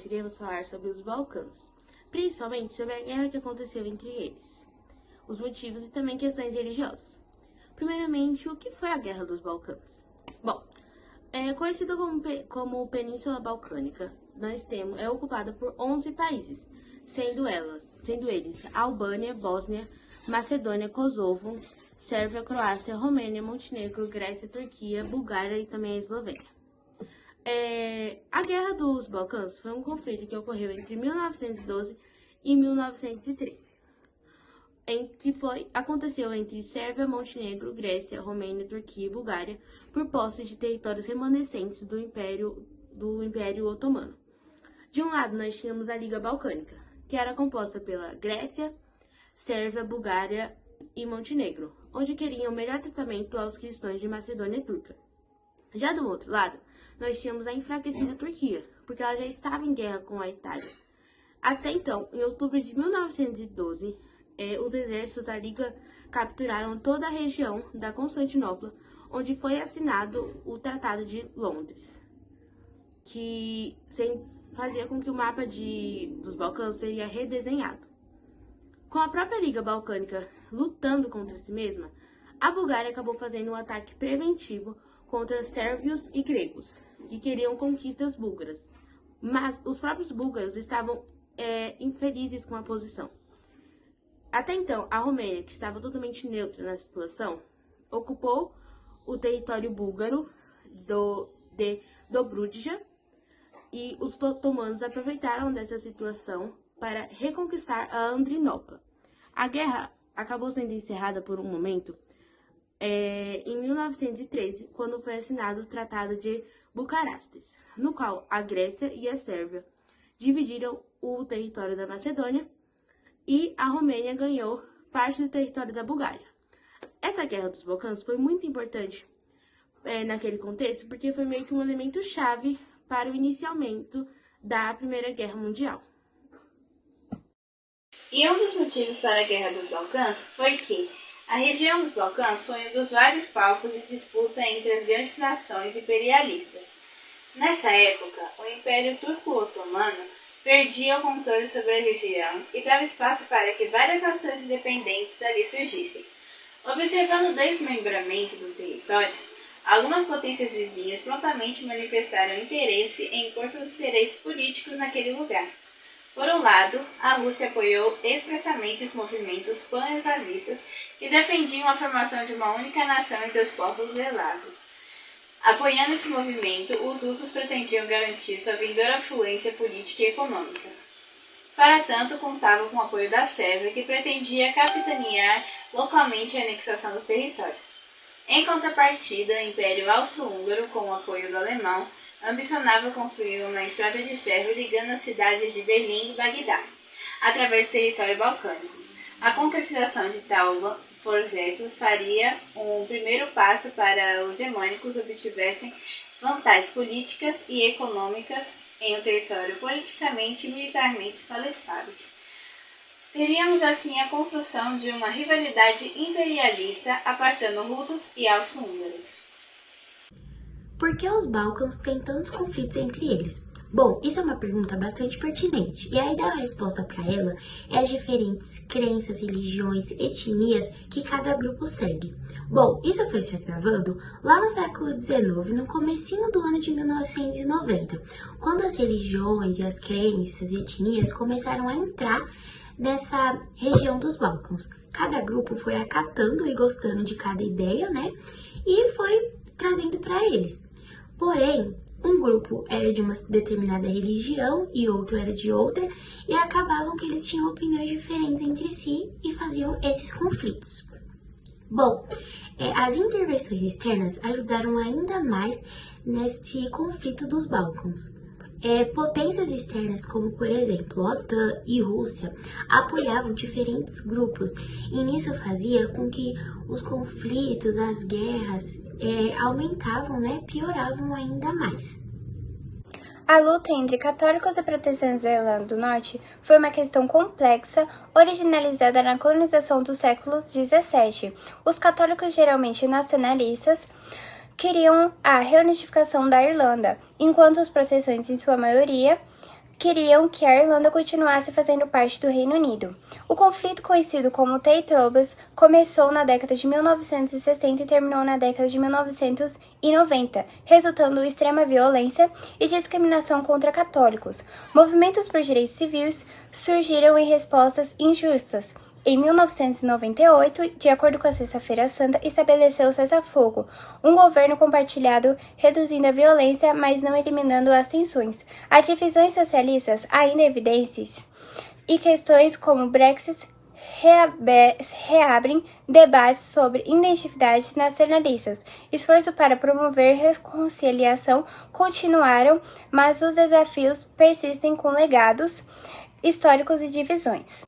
iremos falar sobre os Balcãs, principalmente sobre a guerra que aconteceu entre eles, os motivos e também questões religiosas. Primeiramente, o que foi a Guerra dos Balcãs? Bom, é conhecida como Península Balcânica, é ocupada por 11 países, sendo eles Albânia, Bósnia, Macedônia, Kosovo, Sérvia, Croácia, Romênia, Montenegro, Grécia, Turquia, Bulgária e também a Eslovênia. A Guerra dos Balcãs foi um conflito que ocorreu entre 1912 e 1913, aconteceu entre Sérvia, Montenegro, Grécia, Romênia, Turquia e Bulgária por posse de territórios remanescentes do Império Otomano. De um lado, nós tínhamos a Liga Balcânica, que era composta pela Grécia, Sérvia, Bulgária e Montenegro, onde queriam melhor tratamento aos cristãos de Macedônia Turca. Já do outro lado, nós tínhamos a enfraquecida Turquia, porque ela já estava em guerra com a Itália. Até então, em outubro de 1912, os exércitos da Liga capturaram toda a região da Constantinopla, onde foi assinado o Tratado de Londres, que fazia com que o mapa dos Balcãs seria redesenhado. Com a própria Liga Balcânica lutando contra si mesma, a Bulgária acabou fazendo um ataque preventivo contra sérvios e gregos, que queriam conquistas búlgaras. Mas os próprios búlgaros estavam infelizes com a posição. Até então, a Romênia, que estava totalmente neutra na situação, ocupou o território búlgaro do Dobrudja, e os otomanos aproveitaram dessa situação para reconquistar a Andrinópla. A guerra acabou sendo encerrada por um momento em 1913, quando foi assinado o Tratado de Bucarastes, no qual a Grécia e a Sérvia dividiram o território da Macedônia e a Romênia ganhou parte do território da Bulgária. Essa Guerra dos Balcãs foi muito importante naquele contexto, porque foi meio que um elemento chave para o iniciamento da Primeira Guerra Mundial. E um dos motivos para a Guerra dos Balcãs foi que a região dos Balcãs foi um dos vários palcos de disputa entre as grandes nações imperialistas. Nessa época, o Império Turco-Otomano perdia o controle sobre a região e dava espaço para que várias nações independentes ali surgissem. Observando o desmembramento dos territórios, algumas potências vizinhas prontamente manifestaram interesse em impor seus interesses políticos naquele lugar. Por um lado, a Rússia apoiou expressamente os movimentos pan-eslavistas que defendiam a formação de uma única nação entre os povos eslavos. Apoiando esse movimento, os russos pretendiam garantir sua vindoura fluência política e econômica. Para tanto, contavam com o apoio da Sérvia, que pretendia capitanear localmente a anexação dos territórios. Em contrapartida, o Império Austro-Húngaro, com o apoio do alemão, ambicionava construir uma estrada de ferro ligando as cidades de Berlim e Bagdá, através do território balcânico. A concretização de tal projeto faria um primeiro passo para os germânicos obtivessem vantagens políticas e econômicas em um território politicamente e militarmente estabelecido. Teríamos assim a construção de uma rivalidade imperialista apartando russos e austro-húngaros. Por que os Balcãs têm tantos conflitos entre eles? Bom, isso é uma pergunta bastante pertinente, e a ideal resposta para ela é as diferentes crenças, religiões, etnias que cada grupo segue. Bom, isso foi se agravando lá no século XIX, no comecinho do ano de 1990, quando as religiões e as crenças e etnias começaram a entrar nessa região dos Balcãs. Cada grupo foi acatando e gostando de cada ideia, né? E foi trazendo para eles. Porém, um grupo era de uma determinada religião e outro era de outra, e acabavam que eles tinham opiniões diferentes entre si e faziam esses conflitos. Bom, as intervenções externas ajudaram ainda mais nesse conflito dos Balcãs. Potências externas, como por exemplo OTAN e Rússia, apoiavam diferentes grupos, e nisso fazia com que os conflitos, as guerras aumentavam, né, pioravam ainda mais. A luta entre católicos e protestantes da Irlanda do Norte foi uma questão complexa, originalizada na colonização do século XVII. Os católicos, geralmente nacionalistas, queriam a reunificação da Irlanda, enquanto os protestantes, em sua maioria, queriam que a Irlanda continuasse fazendo parte do Reino Unido. O conflito, conhecido como Tea Troubles, começou na década de 1960 e terminou na década de 1990, resultando em extrema violência e discriminação contra católicos. Movimentos por direitos civis surgiram em respostas injustas. Em 1998, de acordo com a Sexta-feira Santa, estabeleceu o cessar-fogo, um governo compartilhado, reduzindo a violência, mas não eliminando as tensões. As divisões socialistas, ainda evidentes, e questões como Brexit reabrem debates sobre identidades nacionalistas. Esforço para promover reconciliação continuaram, mas os desafios persistem com legados históricos e divisões.